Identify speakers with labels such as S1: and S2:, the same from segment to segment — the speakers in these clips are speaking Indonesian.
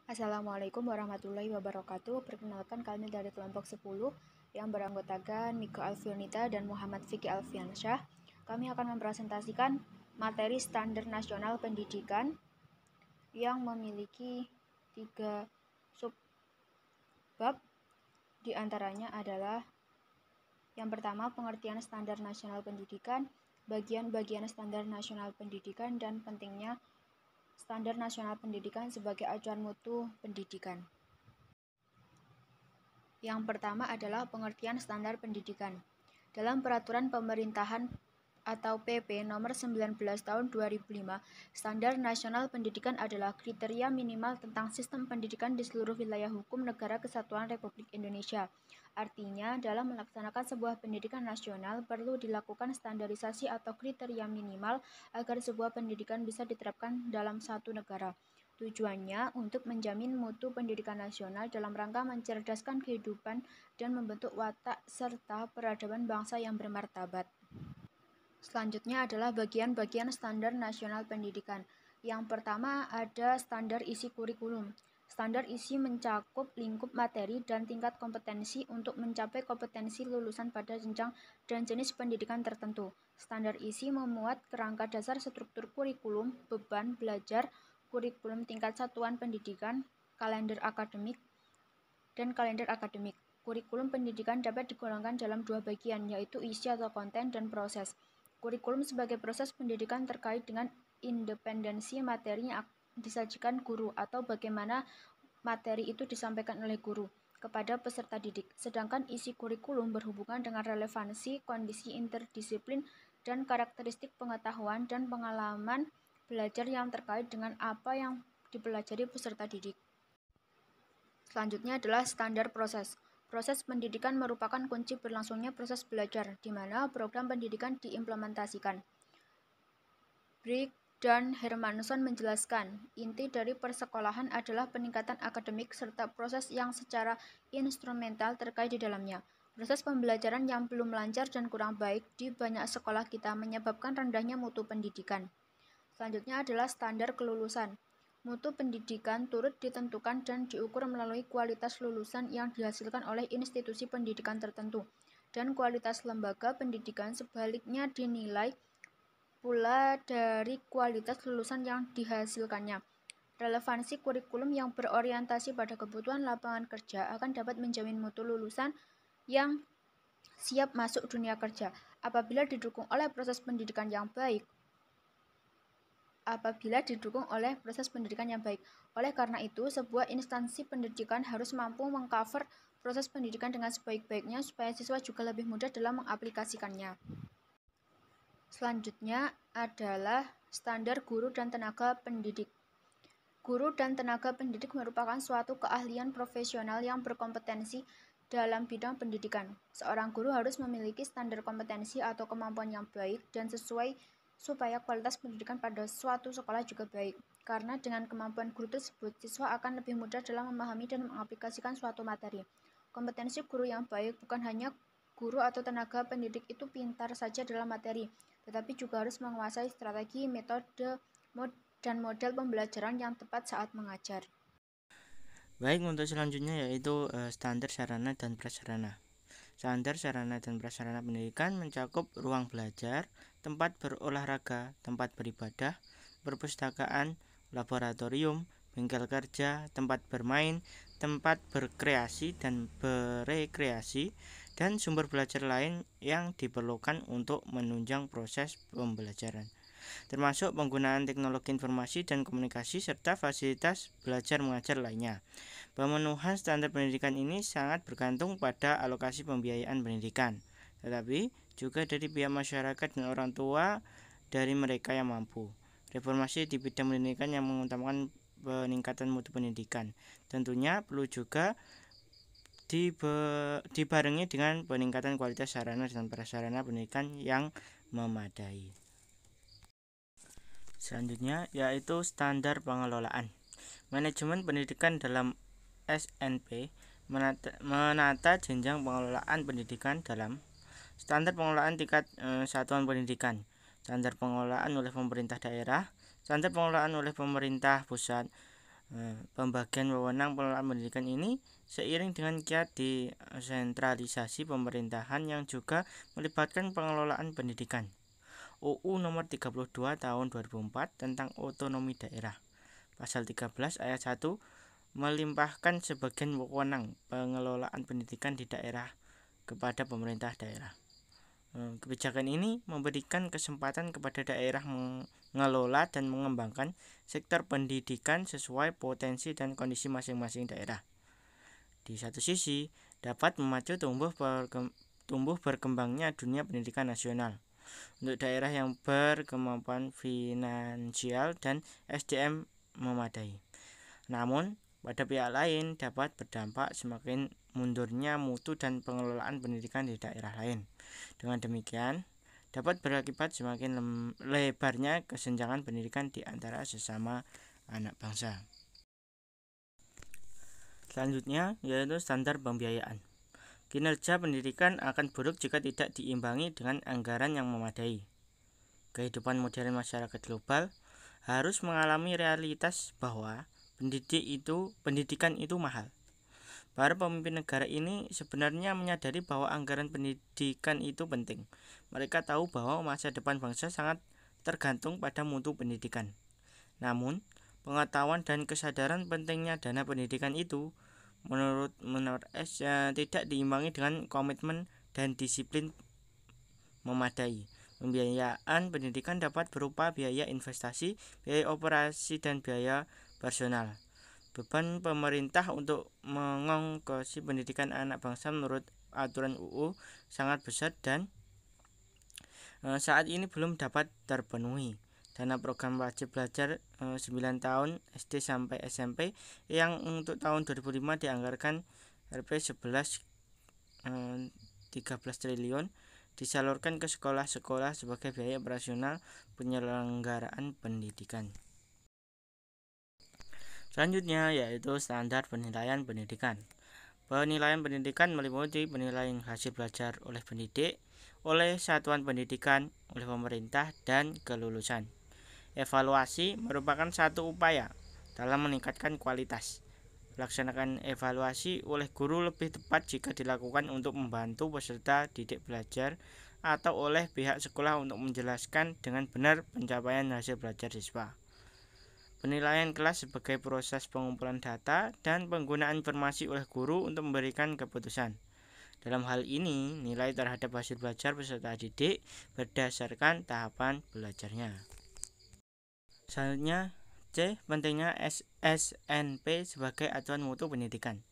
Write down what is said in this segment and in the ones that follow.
S1: Assalamualaikum warahmatullahi wabarakatuh. Perkenalkan, kami dari kelompok 10 yang beranggotakan Niko Alfionita dan Muhammad Fikri Alfiansyah. Kami akan mempresentasikan materi standar nasional pendidikan yang memiliki 3 subbab. Di antaranya adalah yang pertama, pengertian standar nasional pendidikan, bagian-bagian standar nasional pendidikan, dan pentingnya standar nasional pendidikan sebagai acuan mutu pendidikan. Yang pertama adalah pengertian standar pendidikan. Dalam Peraturan Pemerintahan atau PP Nomor 19 Tahun 2005, Standar Nasional Pendidikan adalah kriteria minimal tentang sistem pendidikan di seluruh wilayah hukum Negara Kesatuan Republik Indonesia. Artinya, dalam melaksanakan sebuah pendidikan nasional perlu dilakukan standarisasi atau kriteria minimal agar sebuah pendidikan bisa diterapkan dalam satu negara. Tujuannya untuk menjamin mutu pendidikan nasional dalam rangka mencerdaskan kehidupan dan membentuk watak serta peradaban bangsa yang bermartabat. Selanjutnya adalah bagian-bagian standar nasional pendidikan. Yang pertama ada standar isi kurikulum. Standar isi mencakup lingkup materi dan tingkat kompetensi untuk mencapai kompetensi lulusan pada jenjang dan jenis pendidikan tertentu. Standar isi memuat kerangka dasar struktur kurikulum, beban belajar, kurikulum tingkat satuan pendidikan, kalender akademik, dan kalender akademik. Kurikulum pendidikan dapat digolongkan dalam dua bagian, yaitu isi atau konten dan proses. Kurikulum sebagai proses pendidikan terkait dengan independensi materi yang disajikan guru atau bagaimana materi itu disampaikan oleh guru kepada peserta didik. Sedangkan isi kurikulum berhubungan dengan relevansi, kondisi interdisiplin, dan karakteristik pengetahuan dan pengalaman belajar yang terkait dengan apa yang dipelajari peserta didik. Selanjutnya adalah standar proses. Proses pendidikan merupakan kunci berlangsungnya proses belajar, di mana program pendidikan diimplementasikan. Brick dan Hermanson menjelaskan, inti dari persekolahan adalah peningkatan akademik serta proses yang secara instrumental terkait di dalamnya. Proses pembelajaran yang belum lancar dan kurang baik di banyak sekolah kita menyebabkan rendahnya mutu pendidikan. Selanjutnya adalah standar kelulusan. Mutu pendidikan turut ditentukan dan diukur melalui kualitas lulusan yang dihasilkan oleh institusi pendidikan tertentu, dan kualitas lembaga pendidikan sebaliknya dinilai pula dari kualitas lulusan yang dihasilkannya. Relevansi kurikulum yang berorientasi pada kebutuhan lapangan kerja akan dapat menjamin mutu lulusan yang siap masuk dunia kerja apabila didukung oleh proses pendidikan yang baik. Oleh karena itu, sebuah instansi pendidikan harus mampu mengcover proses pendidikan dengan sebaik-baiknya supaya siswa juga lebih mudah dalam mengaplikasikannya. Selanjutnya adalah standar guru dan tenaga pendidik. Guru dan tenaga pendidik merupakan suatu keahlian profesional yang berkompetensi dalam bidang pendidikan. Seorang guru harus memiliki standar kompetensi atau kemampuan yang baik dan sesuai supaya kualitas pendidikan pada suatu sekolah juga baik. Karena dengan kemampuan guru tersebut, siswa akan lebih mudah dalam memahami dan mengaplikasikan suatu materi. Kompetensi guru yang baik bukan hanya guru atau tenaga pendidik itu pintar saja dalam materi, tetapi juga harus menguasai strategi, metode, dan model pembelajaran yang tepat saat mengajar.
S2: Baik, untuk selanjutnya yaitu standar sarana dan prasarana. Standar sarana dan prasarana pendidikan mencakup ruang belajar, tempat berolahraga, tempat beribadah, perpustakaan, laboratorium, bengkel kerja, tempat bermain, tempat berkreasi dan berekreasi, dan sumber belajar lain yang diperlukan untuk menunjang proses pembelajaran, termasuk penggunaan teknologi informasi dan komunikasi serta fasilitas belajar mengajar lainnya. Pemenuhan standar pendidikan ini sangat bergantung pada alokasi pembiayaan pendidikan, tetapi juga dari pihak masyarakat dan orang tua dari mereka yang mampu. Reformasi di bidang pendidikan yang mengutamakan peningkatan mutu pendidikan tentunya perlu juga dibarengi dengan peningkatan kualitas sarana dan prasarana pendidikan yang memadai. Selanjutnya yaitu standar pengelolaan. Manajemen pendidikan dalam SNP menata jenjang pengelolaan pendidikan dalam standar pengelolaan tingkat satuan pendidikan, standar pengelolaan oleh pemerintah daerah, standar pengelolaan oleh pemerintah pusat, Pembagian wewenang pengelolaan pendidikan ini seiring dengan kiat desentralisasi pemerintahan yang juga melibatkan pengelolaan pendidikan. UU Nomor 32 Tahun 2004 tentang Otonomi Daerah. Pasal 13 ayat 1 melimpahkan sebagian wewenang pengelolaan pendidikan di daerah kepada pemerintah daerah. Kebijakan ini memberikan kesempatan kepada daerah mengelola dan mengembangkan sektor pendidikan sesuai potensi dan kondisi masing-masing daerah. Di satu sisi, dapat memacu tumbuh berkembangnya dunia pendidikan nasional untuk daerah yang berkemampuan finansial dan SDM memadai. Namun, pada pihak lain dapat berdampak semakin mundurnya mutu dan pengelolaan pendidikan di daerah lain. Dengan demikian, dapat berakibat semakin lebarnya kesenjangan pendidikan di antara sesama anak bangsa. Selanjutnya yaitu standar pembiayaan. Kinerja pendidikan akan buruk jika tidak diimbangi dengan anggaran yang memadai. Kehidupan modern masyarakat global harus mengalami realitas bahwa pendidikan itu mahal. Para pemimpin negara ini sebenarnya menyadari bahwa anggaran pendidikan itu penting. Mereka tahu bahwa masa depan bangsa sangat tergantung pada mutu pendidikan. Namun, pengetahuan dan kesadaran pentingnya dana pendidikan itu menurut S tidak diimbangi dengan komitmen dan disiplin memadai. Pembiayaan pendidikan dapat berupa biaya investasi, biaya operasi, dan biaya personal. Beban pemerintah untuk mengongkosi pendidikan anak bangsa menurut aturan UU sangat besar dan saat ini belum dapat terpenuhi. Dana program wajib belajar 9 tahun SD sampai SMP yang untuk tahun 2005 dianggarkan Rp 13 triliun disalurkan ke sekolah-sekolah sebagai biaya operasional penyelenggaraan pendidikan. Selanjutnya yaitu standar penilaian pendidikan. Penilaian pendidikan meliputi penilaian hasil belajar oleh pendidik, oleh satuan pendidikan, oleh pemerintah, dan kelulusan. Evaluasi merupakan satu upaya dalam meningkatkan kualitas. Melaksanakan evaluasi oleh guru lebih tepat jika dilakukan untuk membantu peserta didik belajar atau oleh pihak sekolah untuk menjelaskan dengan benar pencapaian hasil belajar siswa. Penilaian kelas sebagai proses pengumpulan data dan penggunaan informasi oleh guru untuk memberikan keputusan. Dalam hal ini, nilai terhadap hasil belajar peserta didik berdasarkan tahapan belajarnya. Selanjutnya, C. Pentingnya SNP sebagai acuan mutu pendidikan.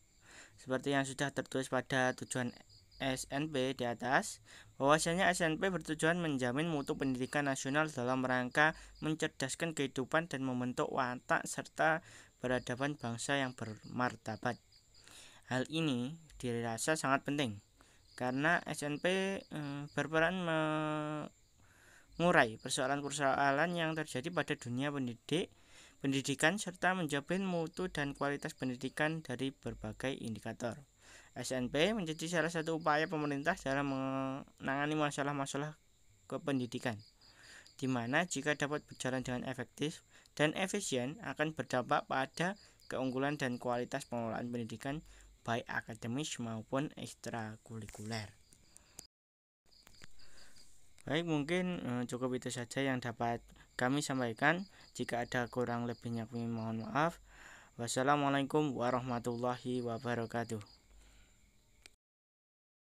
S2: Seperti yang sudah tertulis pada tujuan SNP di atas, bahwasanya SNP bertujuan menjamin mutu pendidikan nasional dalam rangka mencerdaskan kehidupan dan membentuk watak serta peradaban bangsa yang bermartabat. Hal ini dirasa sangat penting karena SNP berperan mengurai persoalan-persoalan yang terjadi pada dunia pendidikan serta menjamin mutu dan kualitas pendidikan dari berbagai indikator. SNP menjadi salah satu upaya pemerintah dalam menangani masalah-masalah kependidikan, di mana jika dapat berjalan dengan efektif dan efisien akan berdampak pada keunggulan dan kualitas pengelolaan pendidikan baik akademis maupun ekstrakurikuler. Baik, mungkin cukup itu saja yang dapat kami sampaikan. Jika ada kurang lebihnya kami mohon maaf. Wassalamualaikum warahmatullahi wabarakatuh.